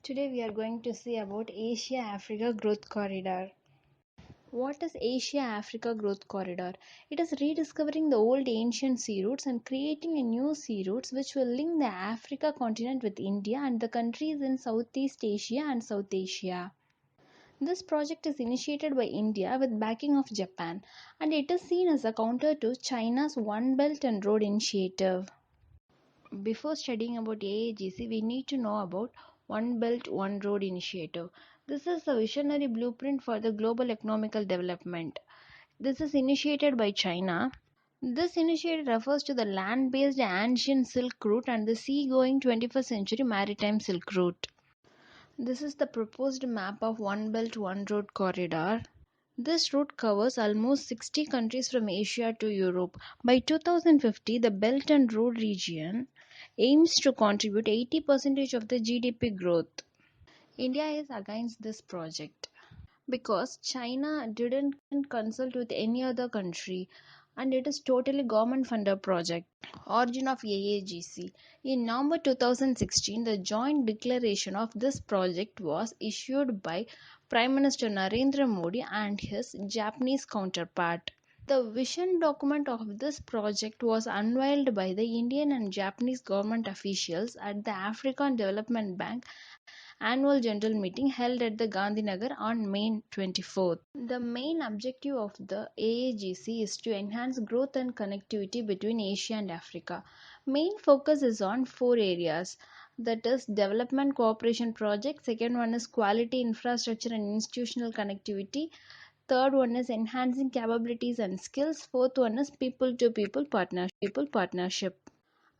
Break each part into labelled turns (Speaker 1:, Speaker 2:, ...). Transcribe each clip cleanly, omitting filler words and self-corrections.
Speaker 1: Today we are going to see about Asia-Africa Growth Corridor. What is Asia-Africa Growth Corridor? It is rediscovering the old ancient sea routes and creating a new sea routes which will link the Africa continent with India and the countries in Southeast Asia and South Asia. This project is initiated by India with backing of Japan, and it is seen as a counter to China's One Belt and Road Initiative. Before studying about AAGC, we need to know about One Belt, One Road initiative. This is the visionary blueprint for the global economical development. This is initiated by China. This initiative refers to the land-based ancient Silk Route and the sea-going 21st century maritime Silk Route. This is the proposed map of One Belt, One Road corridor. This route covers almost 60 countries from Asia to Europe. By 2050, the Belt and Road region aims to contribute 80% of the GDP growth. India is against this project because China didn't consult with any other country and it is totally government funded project. Origin of AAGC. In November 2016, the joint declaration of this project was issued by Prime Minister Narendra Modi and his Japanese counterpart. The vision document of this project was unveiled by the Indian and Japanese government officials at the African Development Bank annual general meeting held at the Gandhinagar on May 24th. The main objective of the AAGC is to enhance growth and connectivity between Asia and Africa. Main focus is on four areas, that is development cooperation projects, second one is quality infrastructure and institutional connectivity, third one is enhancing capabilities and skills, fourth one is people to people partnership.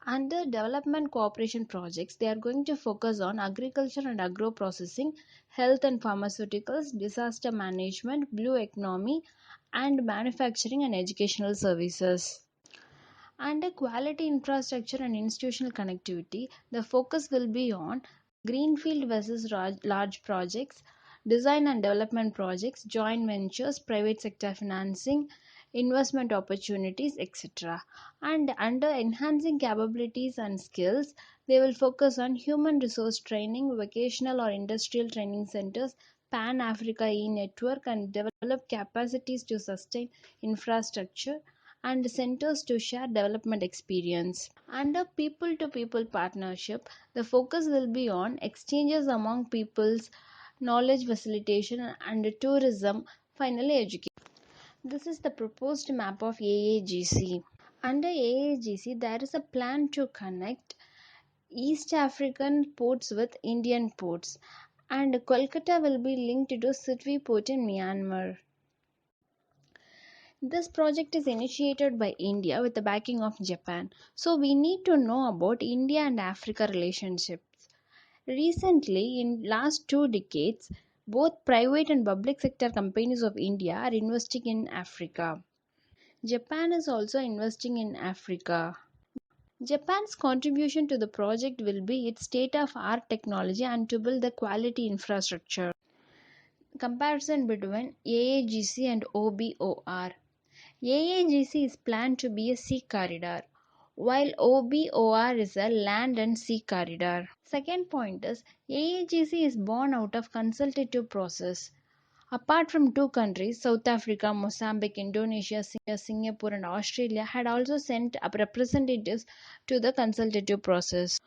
Speaker 1: Under development cooperation projects, they are going to focus on agriculture and agro processing, health and pharmaceuticals, disaster management, blue economy, and manufacturing and educational services. Under quality infrastructure and institutional connectivity, the focus will be on greenfield versus large projects, design and development projects, joint ventures, private sector financing, investment opportunities, etc. And under enhancing capabilities and skills, they will focus on human resource training, vocational or industrial training centers, Pan Africa e network, and develop capacities to sustain infrastructure and centers to share development experience. Under people to people partnership, the focus will be on exchanges among peoples, knowledge facilitation, and tourism, finally, education. This is the proposed map of AAGC. Under AAGC, there is a plan to connect East African ports with Indian ports, and Kolkata will be linked to Sitwe port in Myanmar. This project is initiated by India with the backing of Japan. So we need to know about India and Africa relationships. Recently, in last 2 decades, both private and public sector companies of India are investing in Africa. Japan is also investing in Africa. Japan's contribution to the project will be its state of art technology and to build the quality infrastructure. Comparison between AAGC and OBOR. AAGC is planned to be a sea corridor, while OBOR is a land and sea corridor. Second point is AAGC is born out of consultative process. Apart from two countries, South Africa, Mozambique, Indonesia, Singapore, and Australia had also sent up representatives to the consultative process.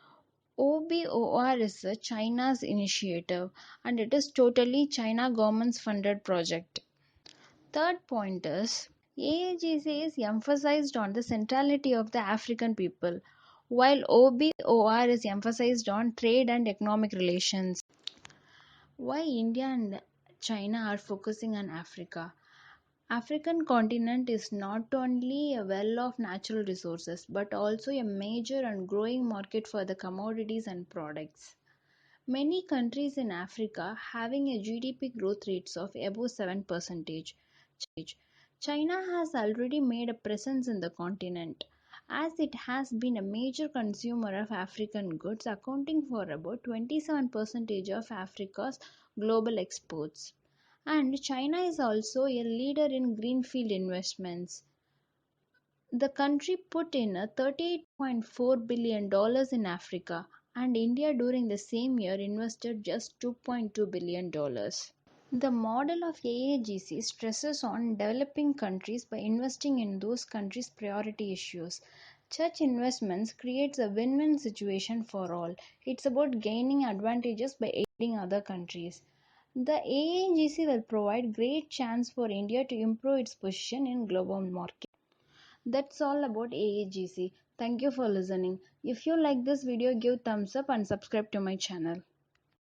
Speaker 1: OBOR is a China's initiative and it is totally China government's funded project. Third point is AAGC is emphasized on the centrality of the African people, while OBOR is emphasized on trade and economic relations. Why India and China are focusing on Africa? African continent is not only a well of natural resources but also a major and growing market for the commodities and products. Many countries in Africa having a GDP growth rates of above 7%. China has already made a presence in the continent as it has been a major consumer of African goods, accounting for about 27% of Africa's global exports. And China is also a leader in greenfield investments. The country put in a $38.4 billion in Africa, and India during the same year invested just $2.2 billion. The model of AAGC stresses on developing countries by investing in those countries' priority issues. Such investments creates a win-win situation for all. It's about gaining advantages by aiding other countries. The AAGC will provide great chance for India to improve its position in global market. That's all about AAGC. Thank you for listening. If you like this video, give thumbs up and subscribe to my channel.